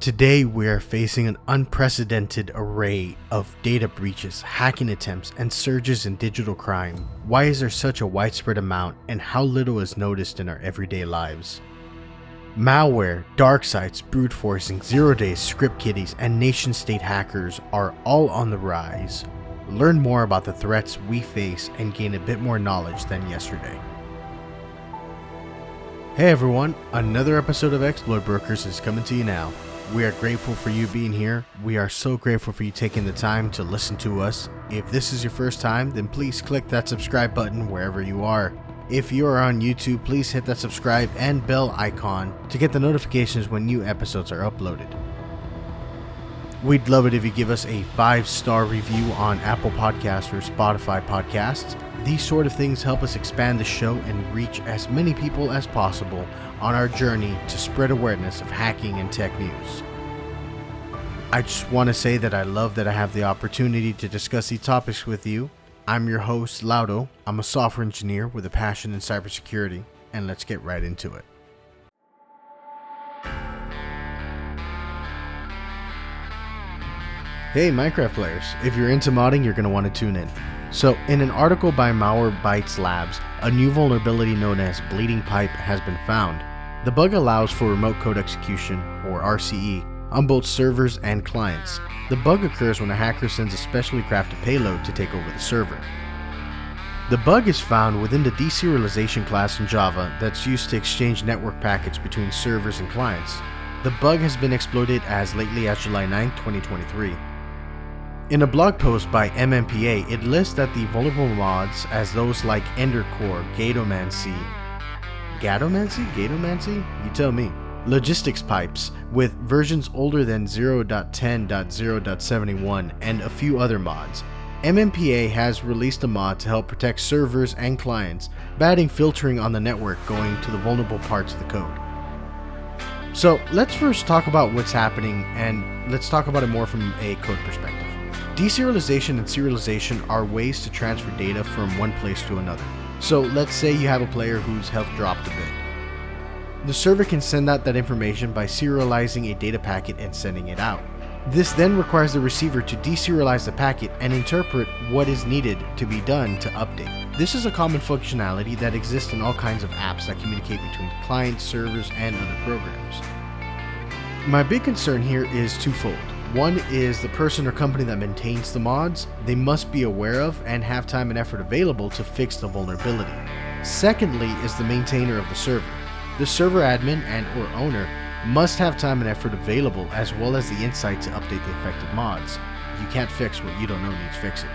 Today we are facing an unprecedented array of data breaches, hacking attempts, and surges in digital crime. Why is there such a widespread amount, and how little is noticed in our everyday lives? Malware, dark sites, brute forcing, zero-days, script kiddies, and nation-state hackers are all on the rise. Learn more about the threats we face and gain a bit more knowledge than yesterday. Hey everyone, another episode of Exploit Brokers is coming to you now. We are grateful for you being here. We are so grateful for you taking the time to listen to us. If this is your first time, then please click that subscribe button wherever you are. If you are on YouTube, please hit that subscribe and bell icon to get the notifications when new episodes are uploaded. We'd love it if you give us a 5-star review on Apple Podcasts or Spotify Podcasts. These sort of things help us expand the show and reach as many people as possible on our journey to spread awareness of hacking and tech news. I just want to say that I love that I have the opportunity to discuss these topics with you. I'm your host, Laudo. I'm a software engineer with a passion in cybersecurity, and let's get right into it. Hey Minecraft players, if you're into modding, you're going to want to tune in. So, in an article by Malware Labs, a new vulnerability known as BleedingPipe has been found. The bug allows for remote code execution, or RCE, on both servers and clients. The bug occurs when a hacker sends a specially crafted payload to take over the server. The bug is found within the deserialization class in Java that's used to exchange network packets between servers and clients. The bug has been exploited as lately as July 9, 2023. In a blog post by MMPA, it lists that the vulnerable mods as those like Endercore, Gatomancy, you tell me, logistics pipes with versions older than 0.10.0.71 and a few other mods. MMPA has released a mod to help protect servers and clients by adding filtering on the network going to the vulnerable parts of the code. So let's first talk about what's happening, and let's talk about it more from a code perspective. Deserialization and serialization are ways to transfer data from one place to another. So let's say you have a player whose health dropped a bit. The server can send out that information by serializing a data packet and sending it out. This then requires the receiver to deserialize the packet and interpret what is needed to be done to update. This is a common functionality that exists in all kinds of apps that communicate between clients, servers, and other programs. My big concern here is twofold. One is the person or company that maintains the mods. They must be aware of and have time and effort available to fix the vulnerability. Secondly is the maintainer of the server. The server admin and or owner must have time and effort available, as well as the insight to update the affected mods. You can't fix what you don't know needs fixing.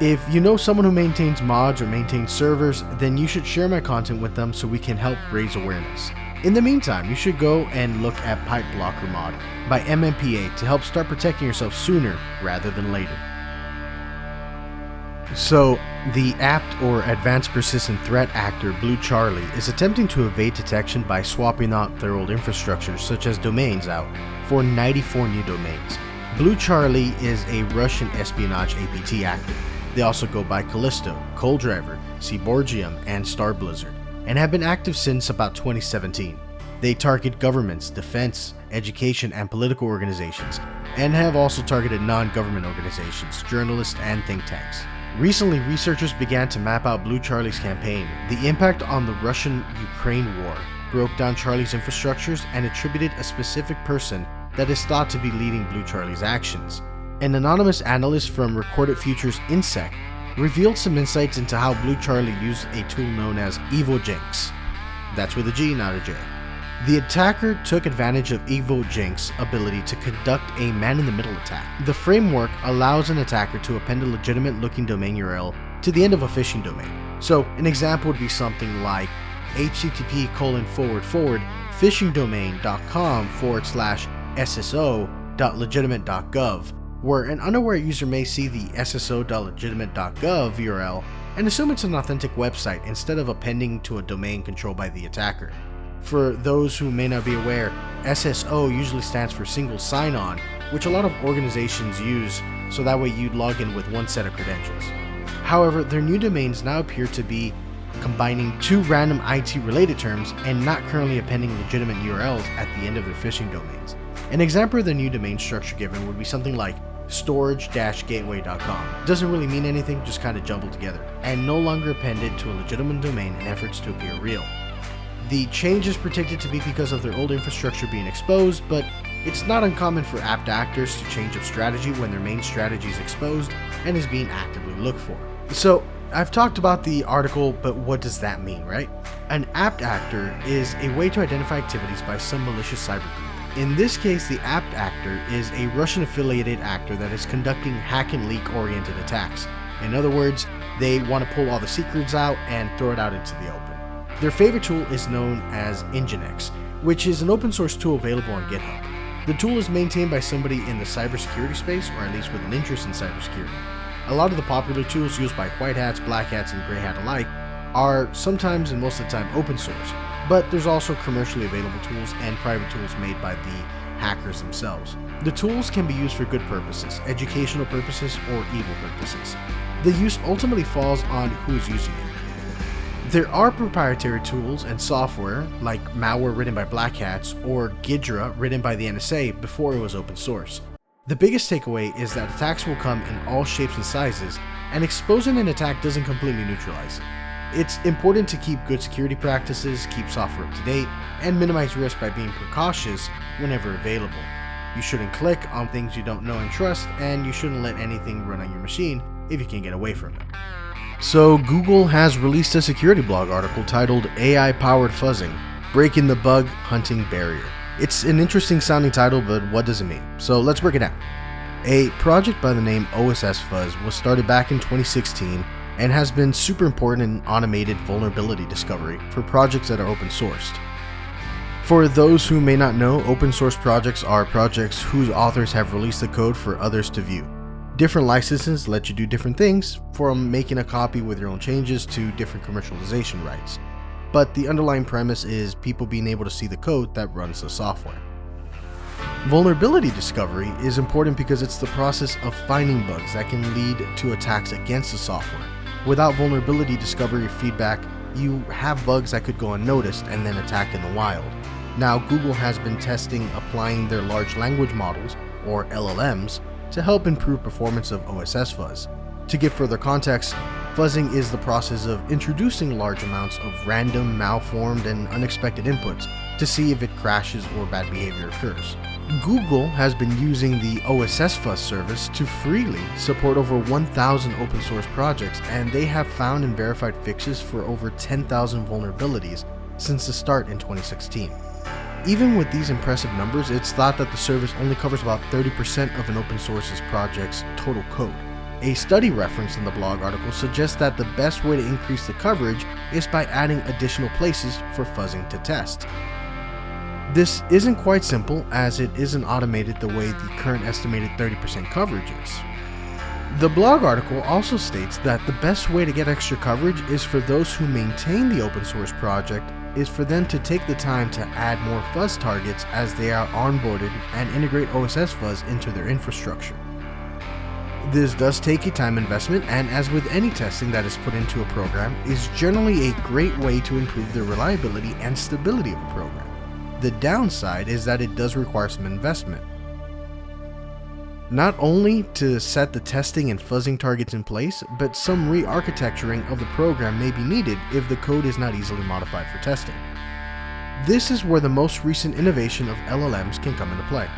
If you know someone who maintains mods or maintains servers, then you should share my content with them so we can help raise awareness. In the meantime, you should go and look at Pipe Blocker mod by MMPA to help start protecting yourself sooner rather than later. So, the apt or Advanced Persistent Threat actor BlueCharlie is attempting to evade detection by swapping out their old infrastructures such as domains out for 94 new domains. BlueCharlie is a Russian espionage APT actor. They also go by Callisto, CoalDriver, Cyborgium, and Star Blizzard, and have been active since about 2017. They target governments, defense, education, and political organizations, and have also targeted non-government organizations, journalists, and think tanks. Recently, researchers began to map out BlueCharlie's campaign. The impact on the Russian-Ukraine war broke down Charlie's infrastructures and attributed a specific person that is thought to be leading BlueCharlie's actions. An anonymous analyst from Recorded Futures InSec revealed some insights into how BlueCharlie used a tool known as EvoJinx. That's with a G, not a J. The attacker took advantage of EvoJinx's ability to conduct a man-in-the-middle attack. The framework allows an attacker to append a legitimate-looking domain URL to the end of a phishing domain. So, an example would be something like http://phishingdomain.com/sso.legitimate.gov, where an unaware user may see the sso.legitimate.gov URL and assume it's an authentic website instead of appending to a domain controlled by the attacker. For those who may not be aware, SSO usually stands for single sign-on, which a lot of organizations use so that way you'd log in with one set of credentials. However, their new domains now appear to be combining two random IT-related terms and not currently appending legitimate URLs at the end of their phishing domains. An example of the new domain structure given would be something like storage-gateway.com. Doesn't really mean anything, just kind of jumbled together, and no longer appended to a legitimate domain in efforts to appear real. The change is predicted to be because of their old infrastructure being exposed, but it's not uncommon for apt actors to change up strategy when their main strategy is exposed and is being actively looked for. So, I've talked about the article, but what does that mean, right? An apt actor is a way to identify activities by some malicious cyber group. In this case, the apt actor is a Russian-affiliated actor that is conducting hack and leak-oriented attacks. In other words, they want to pull all the secrets out and throw it out into the open. Their favorite tool is known as Nginx, which is an open-source tool available on GitHub. The tool is maintained by somebody in the cybersecurity space, or at least with an interest in cybersecurity. A lot of the popular tools used by white hats, black hats, and gray hat alike are sometimes and most of the time open source. But there's also commercially available tools and private tools made by the hackers themselves. The tools can be used for good purposes, educational purposes, or evil purposes. The use ultimately falls on who is using it. There are proprietary tools and software, like Malware written by black hats or Ghidra written by the NSA before it was open source. The biggest takeaway is that attacks will come in all shapes and sizes, and exposing an attack doesn't completely neutralize it. It's important to keep good security practices, keep software up to date, and minimize risk by being precautious whenever available. You shouldn't click on things you don't know and trust, and you shouldn't let anything run on your machine if you can't get away from it. So Google has released a security blog article titled AI-Powered Fuzzing, Breaking the Bug Hunting Barrier. It's an interesting sounding title, but what does it mean? So let's break it down. A project by the name OSS Fuzz was started back in 2016 and has been super important in automated vulnerability discovery for projects that are open sourced. For those who may not know, open source projects are projects whose authors have released the code for others to view. Different licenses let you do different things, from making a copy with your own changes to different commercialization rights. But the underlying premise is people being able to see the code that runs the software. Vulnerability discovery is important because it's the process of finding bugs that can lead to attacks against the software. Without vulnerability discovery feedback, you have bugs that could go unnoticed and then attacked in the wild. Now, Google has been testing applying their large language models, or LLMs, to help improve performance of OSS Fuzz. To give further context, fuzzing is the process of introducing large amounts of random, malformed, and unexpected inputs to see if it crashes or bad behavior occurs. Google has been using the OSS Fuzz service to freely support over 1,000 open source projects, and they have found and verified fixes for over 10,000 vulnerabilities since the start in 2016. Even with these impressive numbers, it's thought that the service only covers about 30% of an open source project's total code. A study referenced in the blog article suggests that the best way to increase the coverage is by adding additional places for fuzzing to test. This isn't quite simple, as it isn't automated the way the current estimated 30% coverage is. The blog article also states that the best way to get extra coverage is for those who maintain the open source project is for them to take the time to add more fuzz targets as they are onboarded and integrate OSS Fuzz into their infrastructure. This does take a time investment, and as with any testing that is put into a program, is generally a great way to improve the reliability and stability of a program. The downside is that it does require some investment. Not only to set the testing and fuzzing targets in place, but some re-architecturing of the program may be needed if the code is not easily modified for testing. This is where the most recent innovation of LLMs can come into play.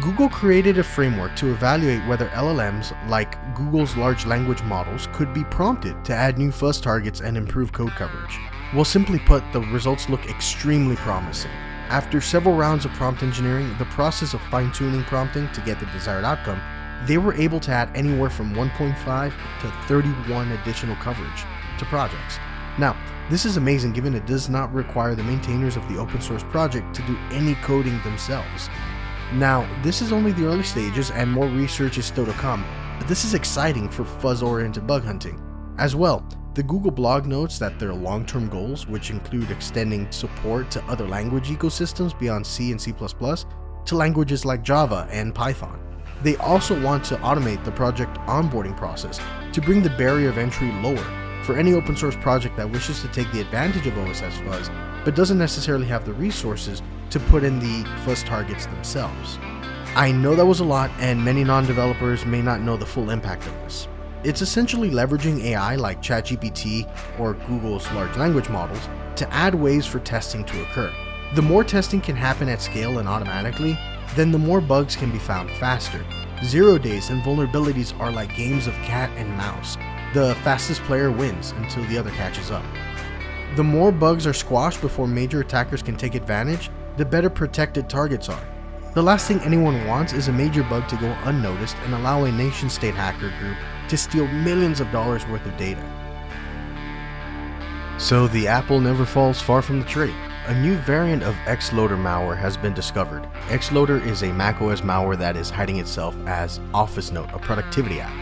Google created a framework to evaluate whether LLMs, like Google's large language models, could be prompted to add new fuzz targets and improve code coverage. Well, simply put, the results look extremely promising. After several rounds of prompt engineering, the process of fine-tuning prompting to get the desired outcome, they were able to add anywhere from 1.5 to 31 additional coverage to projects. Now, this is amazing given it does not require the maintainers of the open source project to do any coding themselves. Now, this is only the early stages and more research is still to come, but this is exciting for fuzz-oriented bug hunting. As well, the Google blog notes that their long-term goals, which include extending support to other language ecosystems beyond C and C++ to languages like Java and Python. They also want to automate the project onboarding process to bring the barrier of entry lower, for any open source project that wishes to take the advantage of OSS Fuzz, but doesn't necessarily have the resources to put in the fuzz targets themselves. I know that was a lot, and many non-developers may not know the full impact of this. It's essentially leveraging AI like ChatGPT or Google's large language models to add ways for testing to occur. The more testing can happen at scale and automatically, then the more bugs can be found faster. 0 days and vulnerabilities are like games of cat and mouse. The fastest player wins until the other catches up. The more bugs are squashed before major attackers can take advantage, the better protected targets are. The last thing anyone wants is a major bug to go unnoticed and allow a nation-state hacker group to steal millions of dollars worth of data. So the apple never falls far from the tree. A new variant of XLoader malware has been discovered. XLoader is a macOS malware that is hiding itself as Office Note, a productivity app.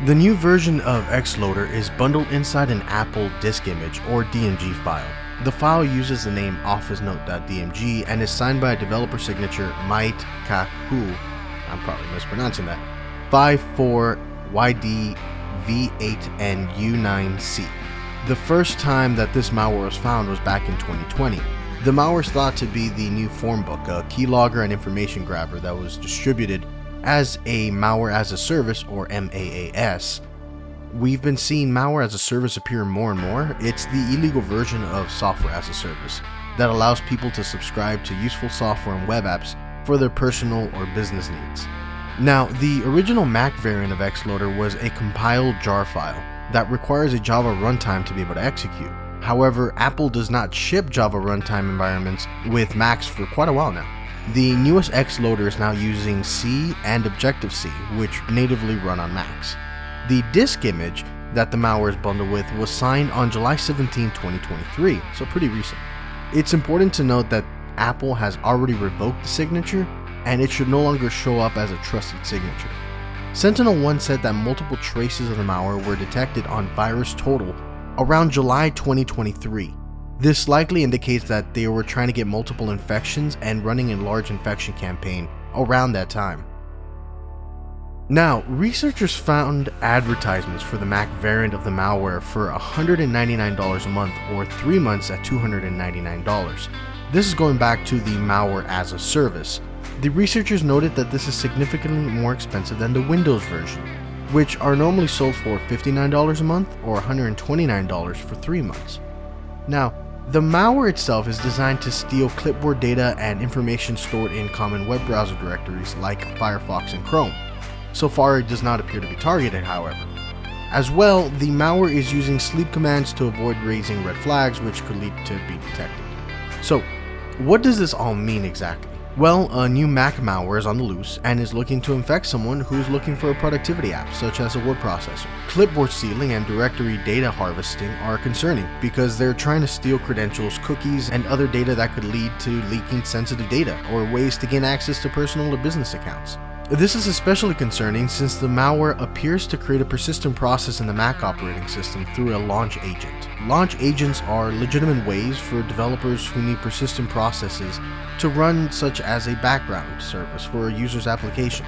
The new version of XLoader is bundled inside an Apple disk image or DMG file. The file uses the name officenote.dmg and is signed by a developer signature Might Kahu, I'm probably mispronouncing that, 54YDV8NU9C. The first time that this malware was found was back in 2020. The malware is thought to be the new Formbook, a keylogger and information grabber that was distributed as a malware as a service or MAAS. We've been seeing malware as a service appear more and more. It's the illegal version of software as a service that allows people to subscribe to useful software and web apps for their personal or business needs. Now, the original Mac variant of XLoader was a compiled jar file that requires a Java runtime to be able to execute. However, Apple does not ship Java runtime environments with Macs for quite a while now. The newest XLoader is now using C and Objective-C, which natively run on Macs. The disk image that the malware is bundled with was signed on July 17, 2023, so pretty recent. It's important to note that Apple has already revoked the signature, and it should no longer show up as a trusted signature. Sentinel-1 said that multiple traces of the malware were detected on VirusTotal around July 2023. This likely indicates that they were trying to get multiple infections and running a large infection campaign around that time. Now, researchers found advertisements for the Mac variant of the malware for $199 a month or 3 months at $299. This is going back to the malware as a service. The researchers noted that this is significantly more expensive than the Windows version, which are normally sold for $59 a month or $129 for 3 months. Now, the malware itself is designed to steal clipboard data and information stored in common web browser directories like Firefox and Chrome. So far, it does not appear to be targeted, however. As well, the malware is using sleep commands to avoid raising red flags, which could lead to being detected. So, what does this all mean exactly? Well, a new Mac malware is on the loose and is looking to infect someone who's looking for a productivity app, such as a word processor. Clipboard stealing and directory data harvesting are concerning because they're trying to steal credentials, cookies, and other data that could lead to leaking sensitive data or ways to gain access to personal or business accounts. This is especially concerning since the malware appears to create a persistent process in the Mac operating system through a launch agent. Launch agents are legitimate ways for developers who need persistent processes to run, such as a background service for a user's application.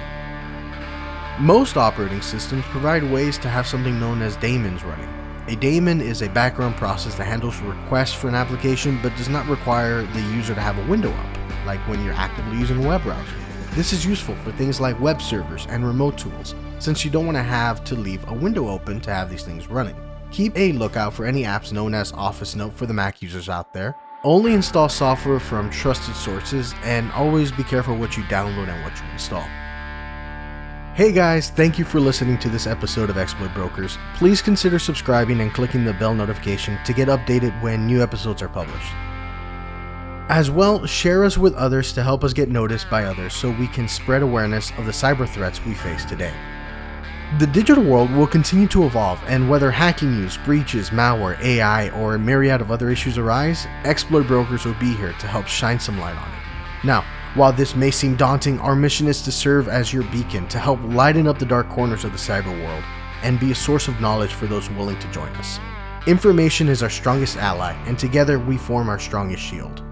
Most operating systems provide ways to have something known as daemons running. A daemon is a background process that handles requests for an application but does not require the user to have a window up, like when you're actively using a web browser. This is useful for things like web servers and remote tools, since you don't want to have to leave a window open to have these things running. Keep a lookout for any apps known as Office Note for the Mac users out there. Only install software from trusted sources, and always be careful what you download and what you install. Hey guys, thank you for listening to this episode of Exploit Brokers. Please consider subscribing and clicking the bell notification to get updated when new episodes are published. As well, share us with others to help us get noticed by others so we can spread awareness of the cyber threats we face today. The digital world will continue to evolve, and whether hacking news, breaches, malware, AI, or a myriad of other issues arise, Exploit Brokers will be here to help shine some light on it. Now, while this may seem daunting, our mission is to serve as your beacon to help lighten up the dark corners of the cyber world and be a source of knowledge for those willing to join us. Information is our strongest ally, and together we form our strongest shield.